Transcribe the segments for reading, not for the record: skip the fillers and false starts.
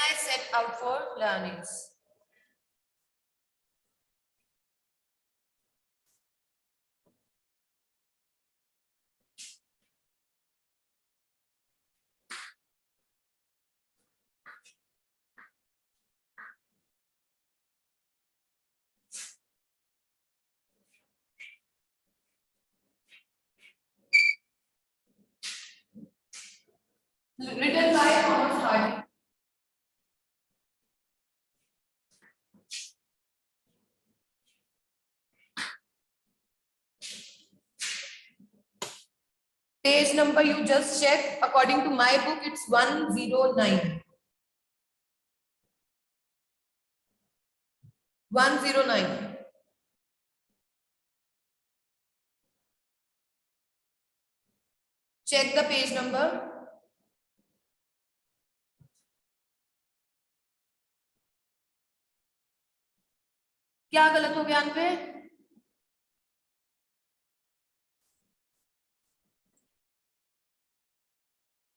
I set out for learnings. Written by Thomas Hardy. Page number you just check. According to my book, it's 109. 109. Check the page number. क्या गलत हो गया पे?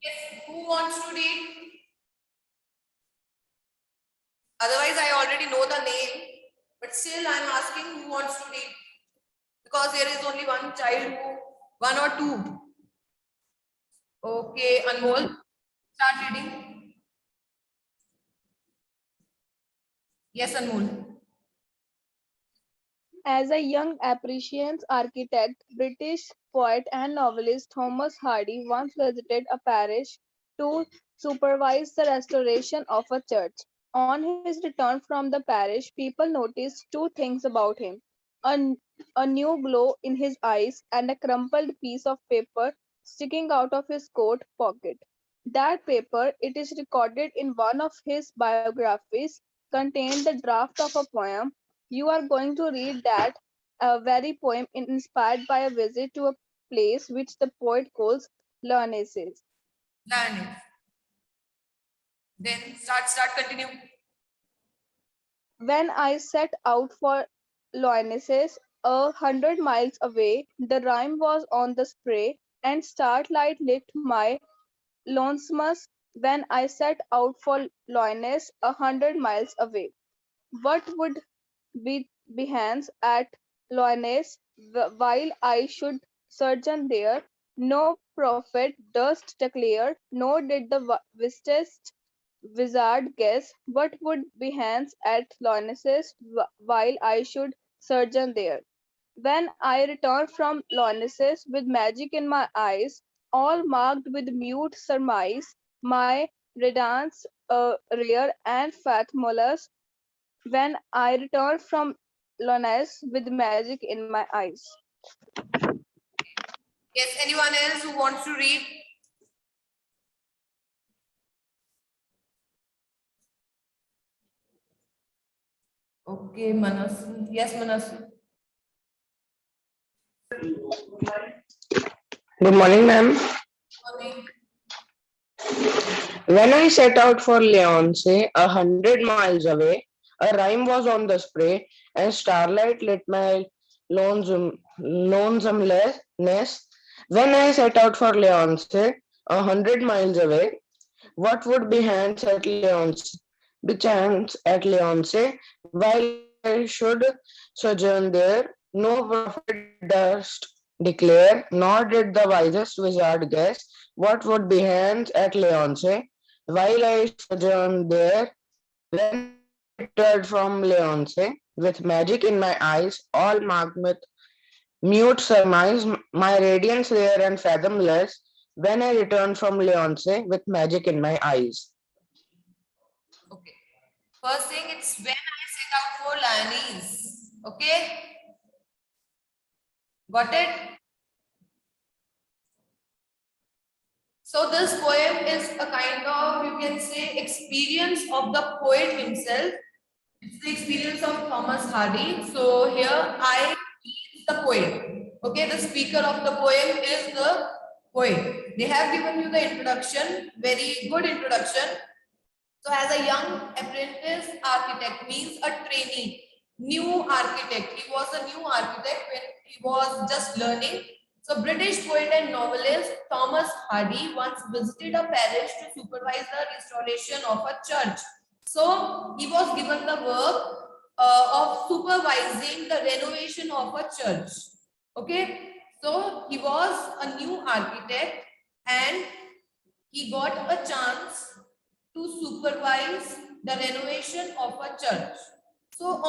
Yes, who wants to read? Otherwise, I already know the name, but still I'm asking who wants to read. Because there is only one child who, one or two. Okay, Anmol, start reading. Yes, Anmol. As a young appreciates architect, British poet and novelist Thomas Hardy once visited a parish to supervise the restoration of a church. On his return from the parish, people noticed two things about him: a, a new glow in his eyes and a crumpled piece of paper sticking out of his coat pocket. That paper, it is recorded in one of his biographies, contained the draft of a poem. You are going to read that very poem inspired by a visit to a place which the poet calls Learneses. Learning. Then continue. When I set out for Learneses, 100 miles away, the rime was on the spray, and starlight lit my lonesomeness. When I set out for Loines, 100 miles away, what would be behance at Loines while I should sojourn there? No prophet durst declare, nor did the wisest wizard guess what would behance at Loines while I should sojourn there. When I returned from Lionesses with magic in my eyes, all marked with mute surmise, my redance rare and fat molars, when I returned from Lioness with magic in my eyes. Yes, anyone else who wants to read? Okay, Manas. Yes, Manas. Good morning, ma'am. Morning. When I set out for Leonce, 100 miles away, a rhyme was on the spray, and starlight lit my lonesomeness. When I set out for Leonce, 100 miles away, what would be hands at Leonce? Be chance at Leonce, while I should sojourn there, no prophet durst declare, nor did the wisest wizard guess what would be hands at Leonce, while I sojourned there. When I returned from Leonce, with magic in my eyes, all marked with mute surmise, my radiance rare and fathomless, when I returned from Leonce, with magic in my eyes. Okay. First thing, it's when I set out for Lionese. Okay. Got it? So this poem is a kind of, you can say, experience of the poet himself. It's the experience of Thomas Hardy. So here I is the poet. Okay, the speaker of the poem is the poet. They have given you the introduction, very good introduction. So as a young apprentice architect means a trainee, new architect. He was a new architect when he was just learning. So British poet and novelist Thomas Hardy once visited a parish to supervise the restoration of a church. So he was given the work of supervising the renovation of a church. Okay, so he was a new architect and he got a chance to supervise the renovation of a church. So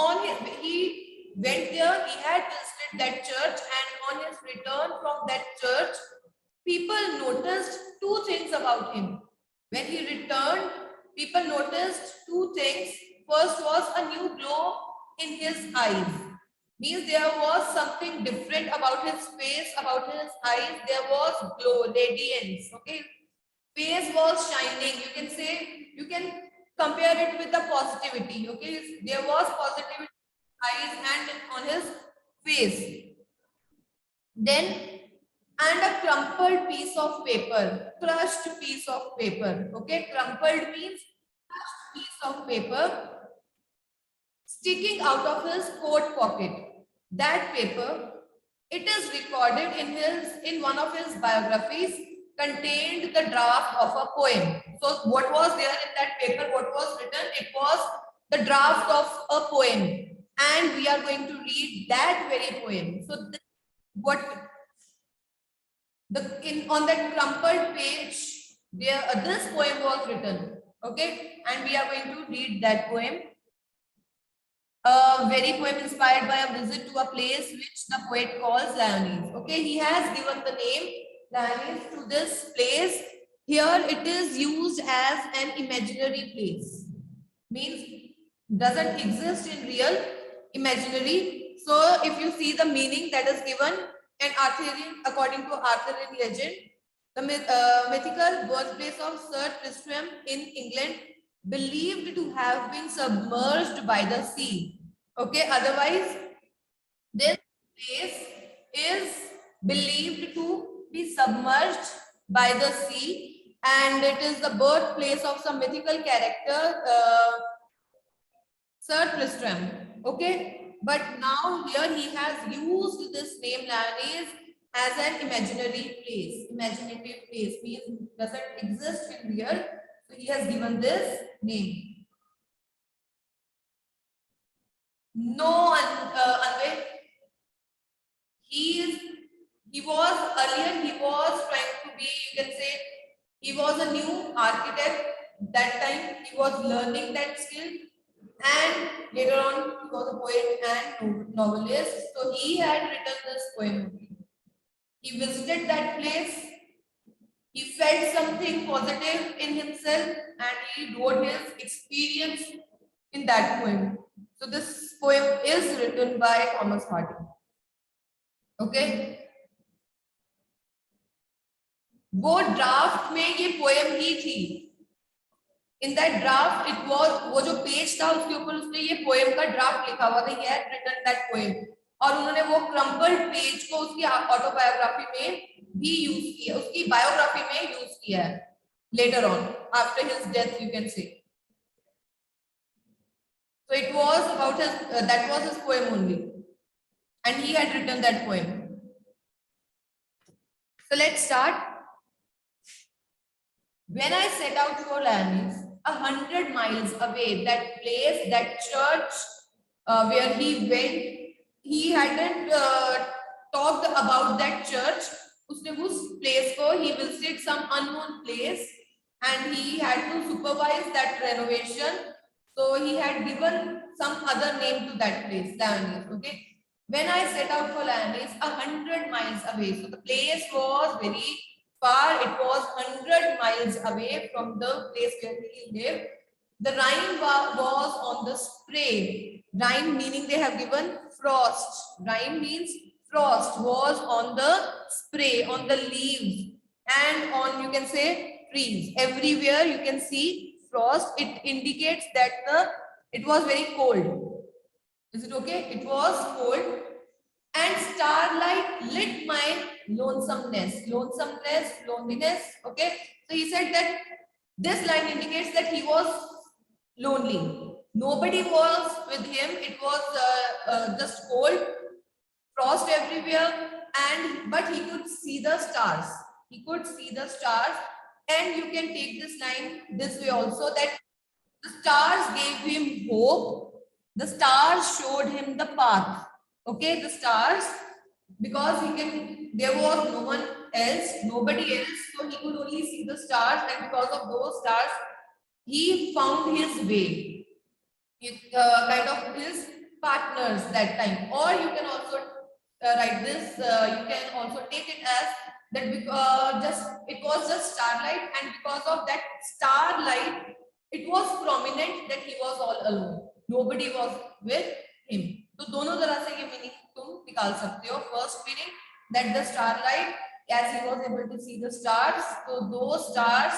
he went there, he had visited that church, and on his return from that church, people noticed two things about him. When he returned, people noticed two things. First was a new glow in his eyes. Means there was something different about his face, about his eyes. There was glow, radiance. Okay, face was shining. You can say, you can compare it with the positivity. Okay, there was positivity in his eyes and on his face. Then, and a crumpled piece of paper, crushed piece of paper. Okay, crumpled means crushed piece of paper sticking out of his coat pocket. That paper, it is recorded in one of his biographies, contained the draft of a poem. So what was there in that paper? What was written? It was the draft of a poem, and we are going to read that very poem. So what on that crumpled page, there this poem was written. Okay, and we are going to read that poem. A very poem inspired by a visit to a place which the poet calls Lyonese. Okay, he has given the name Lyonese to this place. Here it is used as an imaginary place. Means doesn't exist in real, imaginary. So if you see the meaning that is given, an Arthurian, according to Arthurian legend, the mythical birthplace of Sir Tristram in England, believed to have been submerged by the sea. Okay, otherwise, this place is believed to be submerged by the sea, and it is the birthplace of some mythical character, Sir Tristram. Okay, but now here he has used this name Lyonese as an imaginary place. Imaginative place means doesn't exist in real. So he has given this name. No, Anvay, he was earlier, he was trying to be, you can say, he was a new architect. That time he was learning that skill, and later on he was a poet and novelist. So he had written this poem. He visited that place, he felt something positive in himself, and he wrote his experience in that poem. So this poem is written by Thomas Hardy. Okay, वो draft में ये poem ही थी. In that draft it was, वो जो page था उसके ऊपर उसने ये पोएम का ड्राफ्ट लिखा हुआ था. He had written that poem, और उन्होंने वो क्रम्बल्ड पेज को उसकी ऑटोबायोग्राफी में भी यूज किया, उसकी बायोग्राफी में यूज किया है later on after his death, you can say. So it was about his that was his poem only, and he had written that poem. So let's start. When I set out for Lyonese, 100 miles away, that place, that church where he went, he hadn't talked about that church. उसने उस place को, he visited some unknown place, and he had to supervise that renovation. So he had given some other name to that place, Lyonese. Okay. When I set out for Lyonese, 100 miles away. So the place was very far. It was 100 miles away from the place where he lived. The rime was on the spray. Rime meaning they have given frost. Rime means frost was on the spray, on the leaves, and on, you can say, trees. Everywhere you can see frost. It indicates that it was very cold. Is it okay? It was cold. And starlight lit my lonesomeness. Lonesomeness, loneliness. Okay. So he said that this line indicates that he was lonely. Nobody was with him. It was just cold, frost everywhere, but he could see the stars. He could see the stars, and you can take this line this way also, that the stars gave him hope. The stars showed him the path. Okay, the stars, because there was no one else, nobody else, so he could only see the stars, and because of those stars, he found his way. Kind of his partners that time. Or you can also write this, you can also take it as that it was just starlight, and because of that starlight, it was prominent that he was all alone, nobody was with him. तो दोनों तरह से ये meaning तुम निकाल सकते हो. First meaning, that the starlight, as he was able to see the stars, so those stars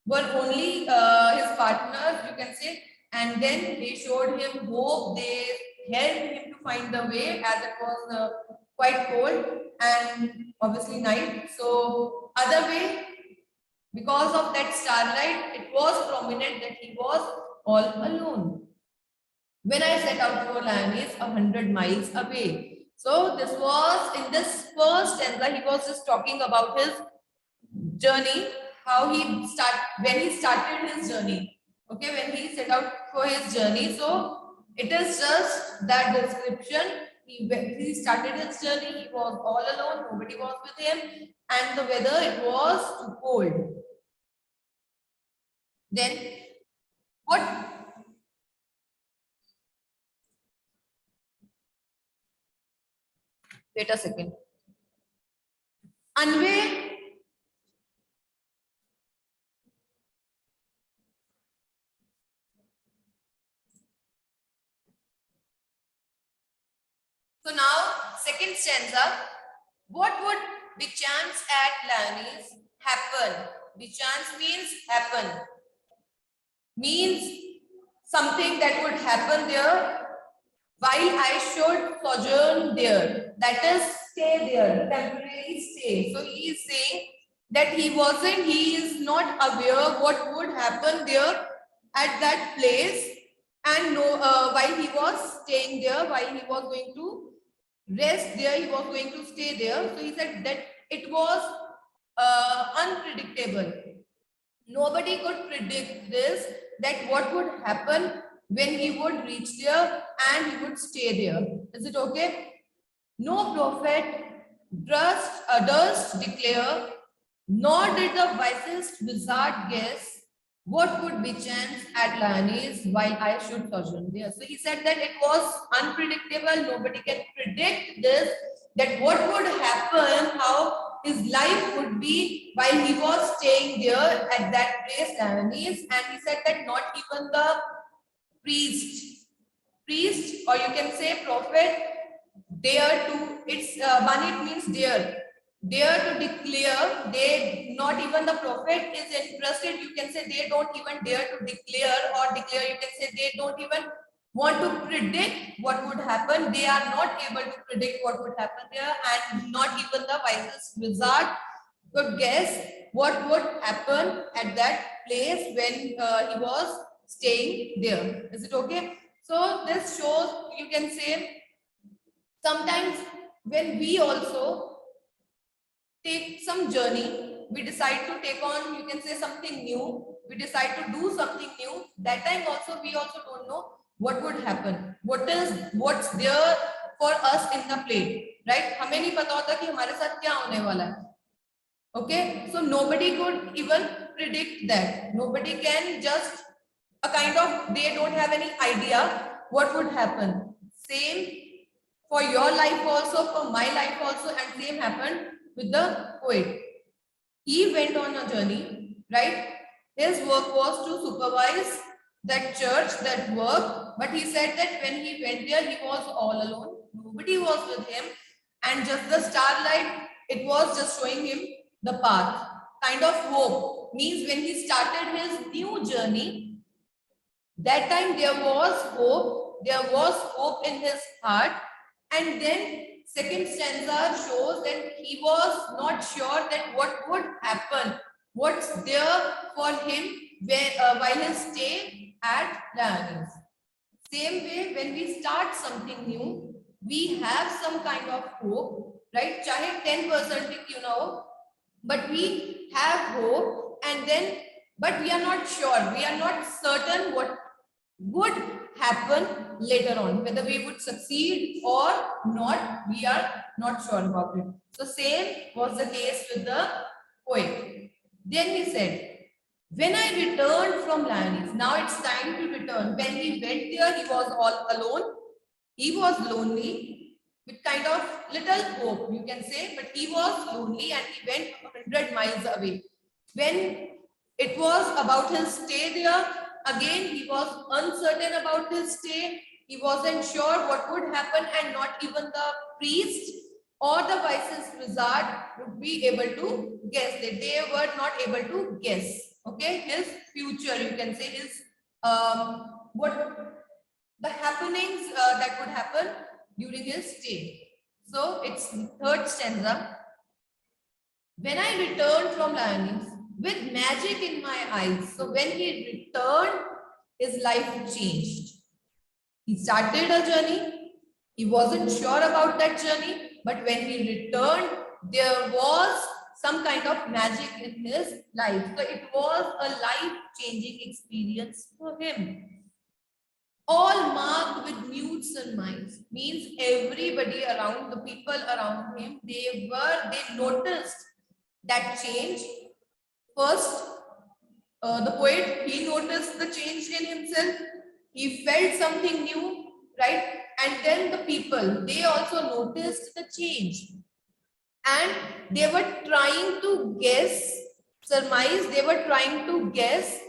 were only his partners, you can say, and then they showed him hope. They helped him to find the way, as it was quite cold and obviously night. So other way, because of that starlight, it was prominent that he was all alone. When I set out for Lyonese 100 miles away. So this was in this first stanza, he was just talking about his journey, how when he started his journey. Okay, when he set out for his journey. So it is just that description. He started his journey, he was all alone, nobody was with him, and the weather, it was too cold. Then what? Wait a second. Anvay. So now, second stanza. What would bechance at Lyonese happen? Bechance means happen. Means something that would happen there while I should sojourn there. That is, stay there, temporary stay. So he is saying that he is not aware what would happen there at that place, and while he was staying there, while he was going to rest there, he was going to stay there. So he said that it was unpredictable. Nobody could predict this, that what would happen when he would reach there and he would stay there. Is it okay? No prophet durst declare, nor did the wisest wizard guess what would be chance at Lyonese while I should sojourn there. So he said that it was unpredictable. Nobody can predict this, that what would happen, how his life would be while he was staying there at that place, Lyonese. And he said that not even the priest, or you can say prophet, dare to, it's Banit means dare to declare. They, not even the prophet is interested, you can say they don't even dare to declare, you can say they don't even want to predict what would happen. They are not able to predict what would happen there, and not even the wisest wizard could guess what would happen at that place when he was staying there. Is it okay? So this shows, you can say, sometimes when we also take some journey, we decide to take on, you can say, something new, we decide to do something new, that time also we also don't know what would happen, what's there for us in the plate, right? हमें नहीं पता होता कि हमारे साथ क्या होने वाला है. Okay, so nobody could even predict that. Nobody can just they don't have any idea what would happen. Same for your life also, for my life also, and same happened with the poet. He went on a journey, right? His work was to supervise that church, that work, but he said that when he went there, he was all alone. Nobody was with him, and just the starlight, it was just showing him the path. Kind of hope. Means when he started his new journey, that time there was hope in his heart. And then second stanza shows that he was not sure that what would happen, what's there for him while his stay at Lyonese. Same way, when we start something new, we have some kind of hope, right? चाहे 10% ही क्यों ना हो, but we have hope, and then, but we are not sure, we are not certain what would happen later on, whether we would succeed or not, we are not sure about it. So same was the case with the poet. Then he said, when I returned from Lyonese, now it's time to return. When he went there, he was all alone. He was lonely, with kind of little hope, you can say, but he was lonely and he went 100 miles away. When it was about his stay there, again, he was uncertain about his stay. He wasn't sure what would happen, and not even the priest or the vice's wizard would be able to guess it. They were not able to guess, okay, his future, you can say, his what the happenings that would happen during his stay. So it's the third stanza. When I returned from Lyonese with magic in my eyes. So when he returned, his life changed. He started a journey. He wasn't sure about that journey, but when he returned, there was some kind of magic in his life. So it was a life-changing experience for him. All marked with nude sunrise means everybody around, the people around him, they noticed that change. First, the poet, he noticed the change in himself. He felt something new, right? And then the people, they also noticed the change. And they were trying to guess, surmise, they were trying to guess.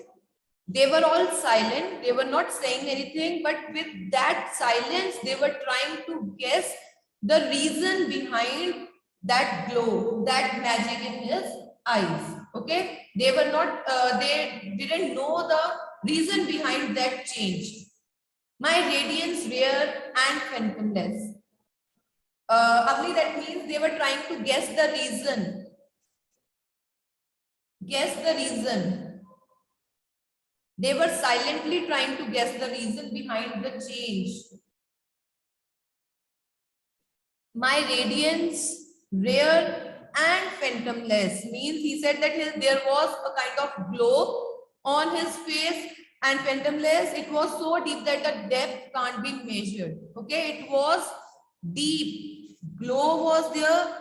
They were all silent. They were not saying anything, but with that silence, they were trying to guess the reason behind that glow, that magic in his eyes. Okay, they were not. They didn't know the reason behind that change. My radiance rare and phantomless. Ugly, that means they were trying to guess the reason. Guess the reason. They were silently trying to guess the reason behind the change. My radiance, rare and phantomless, means he said that there was a kind of glow on his face, and phantomless, it was so deep that the depth can't be measured. Okay, it was deep. Glow was there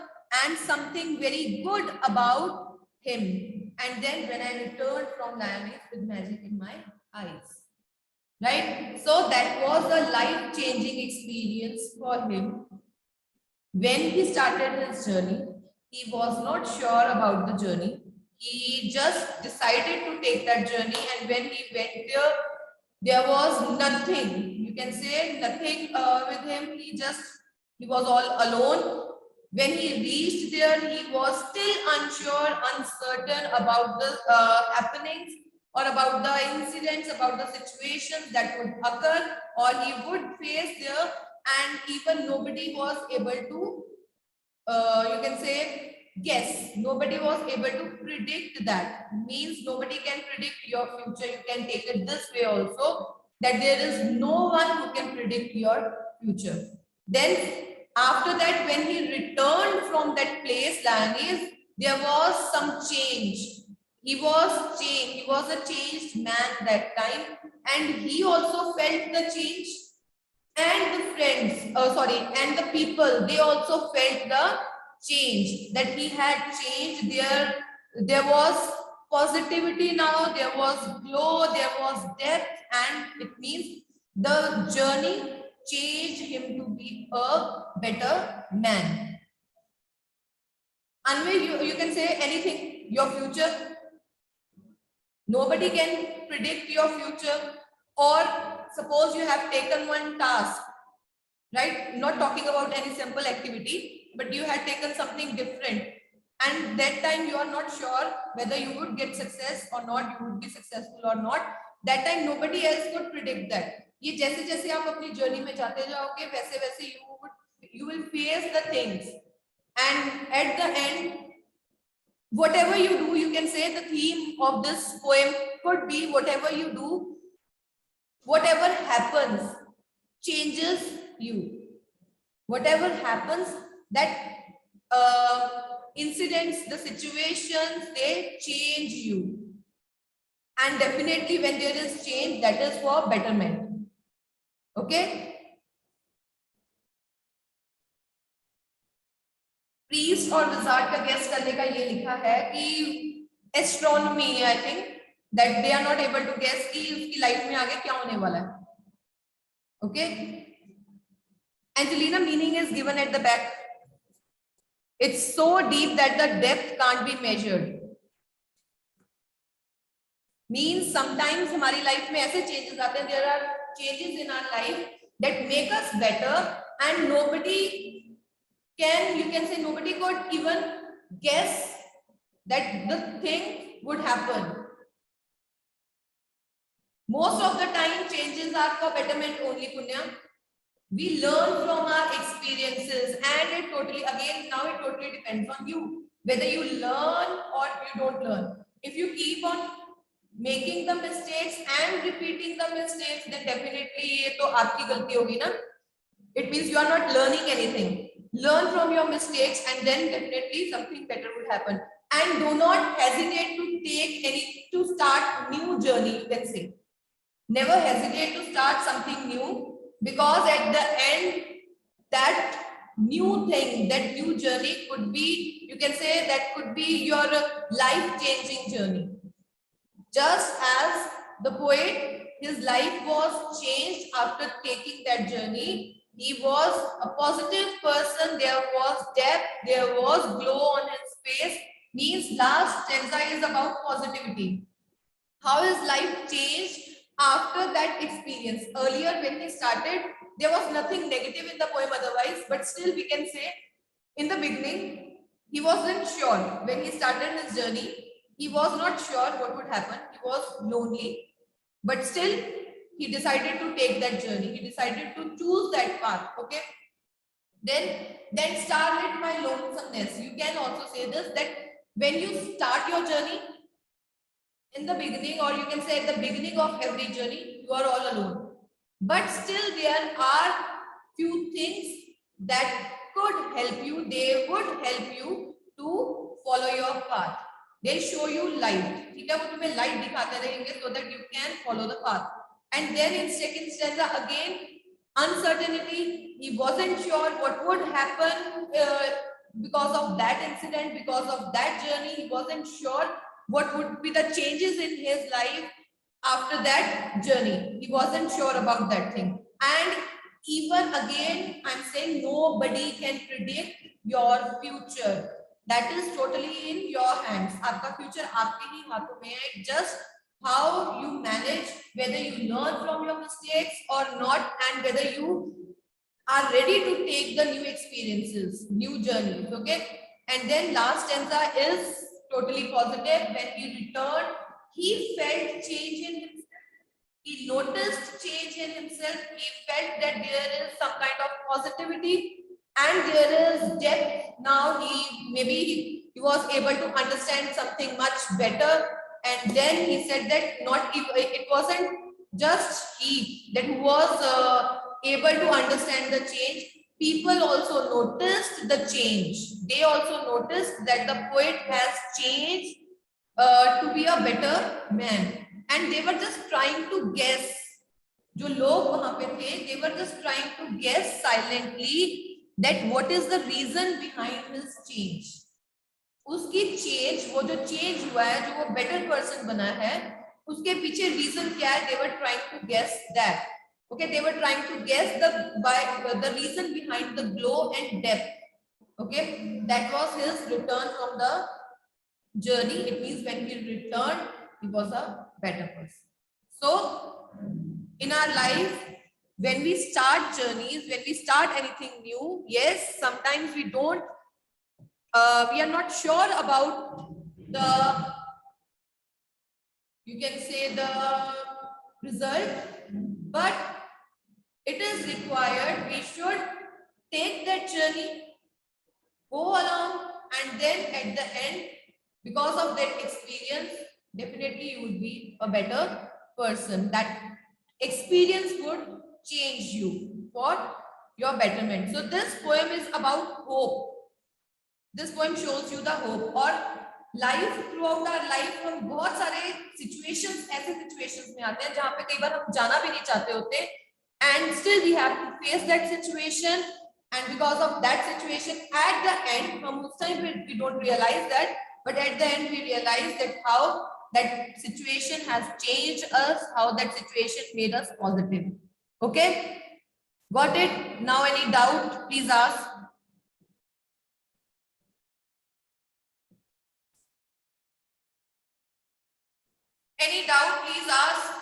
and something very good about him. And then when I returned from Lyonese with magic in my eyes. Right? So that was a life-changing experience for him. When he started his journey, he was not sure about the journey. He just decided to take that journey, and when he went there was nothing. You can say nothing with him. He was all alone. When he reached there, he was still unsure, uncertain about the happenings or about the incidents, about the situations that would occur or he would face there, and even nobody was able to, you can say, guess. Nobody was able to predict that. Means nobody can predict your future. You can take it this way also, that there is no one who can predict your future. Then after that, when he returned from that place, Lyonese, there was some change. He was changed. He was a changed man that time, and he also felt the change. And the friends, and the people, they also felt the change, that he had changed. There was positivity now, there was glow, there was depth, and it means the journey changed him to be a better man. Anyway, you can say anything, your future. Nobody can predict your future. Or suppose you have taken one task, right? Not talking about any simple activity, but you had taken something different. And that time you are not sure whether you would get success or not, you would be successful or not. That time nobody else could predict that. ये जैसे जैसे आप अपनी journey में जाते जाओगे वैसे वैसे you will face the things, and at the end, whatever you do, you can say the theme of this poem could be whatever you do, whatever happens changes you. Whatever happens, that incidents, the situations, they change you. And definitely when there is change, that is for betterment. Okay. Priest और wizard का guess करने का ये लिखा है कि astronomy है, I think that they are not able to guess कि उसकी लाइफ में आगे क्या होने वाला है. Okay. Angelina, meaning is given at the back. It's so deep that the depth can't be measured. Means sometimes हमारी लाइफ में ऐसे चेंजेस आते हैं, there are changes in our life that make us better and nobody you can say nobody could even guess that the thing would happen. Most of the time changes are for betterment only, Punya. We learn from our experiences, and it totally, again, now it totally depends on you whether you learn or you don't learn. If you keep on making the mistakes and repeating the mistakes, then definitely ये तो आपकी गलती होगी ना. It means you are not learning anything. Learn from your mistakes, and then definitely something better will happen. And do not hesitate to start new journey, you can say. Never hesitate to start something new, because at the end, that new thing, that new journey could be, you can say, that could be your life-changing journey. Just as the poet, his life was changed after taking that journey. He was a positive person. There was depth. There was glow on his face. Means last stanza is about positivity. How his life changed after that experience. Earlier when he started, there was nothing negative in the poem otherwise, but still we can say in the beginning, he wasn't sure. When he started his journey, he was not sure what would happen. He was lonely, but still he decided to take that journey. He decided to choose that path. Okay. Then starlit my lonesomeness. You can also say this, that when you start your journey in the beginning, or you can say at the beginning of every journey, you are all alone. But still there are few things that could help you. They would help you to follow your path. They show you light. ठीक है, वो तुम्हें light दिखाते रहेंगे so that you can follow the path. And then in second stanza again, uncertainty. He wasn't sure what would happen because of that incident, because of that journey. He wasn't sure what would be the changes in his life after that journey. He wasn't sure about that thing. And even again, I'm saying nobody can predict your future. That is totally in your hands. आपका future आपके ही हाथों में है. Just how you manage, whether you learn from your mistakes or not, and whether you are ready to take the new experiences, new journeys. Okay. And then last stanza is totally positive. When he returned, he felt change in himself. He noticed change in himself. He felt that there is some kind of positivity and there is depth. Now he was able to understand something much better. And then he said that it wasn't just he that was able to understand the change. People also noticed the change. They also noticed that the poet has changed to be a better man. And they were just trying to guess. जो लोग वहां पे थे, they were just trying to guess silently that what is the reason behind his change. उसकी change, वो जो change हुआ है, जो वो बेटर पर्सन बना है, उसके पीछे रीजन क्या है? They were trying to guess that. Okay, they were trying to guess the reason behind the glow and depth. Okay, that was his return from the journey. It means when he returned, he was a better person. So in our life, when we start journeys, when we start anything new, yes, sometimes we are not sure about the, you can say, the result, but it is required. We should take that journey, go along, and then at the end, because of that experience, definitely you would be a better person. That experience would change you for your betterment. So this poem is about hope. This poem shows you the hope. और life throughout our life हम बहुत सारे situations ऐसे situations में आते हैं जहां पे कई बार हम जाना भी नहीं चाहते होते and still we have to face that situation and because of that situation at the end हम उस टाइम पे we don't realise that but at the end we realise that how that situation has changed us, how that situation made us positive. Okay, got it? Now any doubt, please ask. Any doubt, please ask.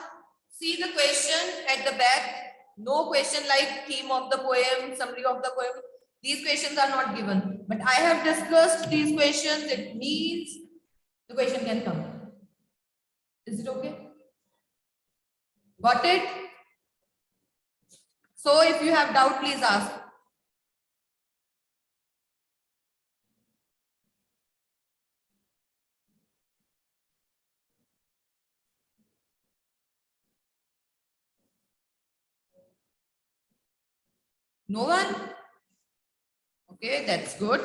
See the question at the back. No question like theme of the poem, summary of the poem. These questions are not given, but I have discussed these questions. It means the question can come. Is it okay? Got it? So if you have doubt, please ask. No one? Okay, that's good.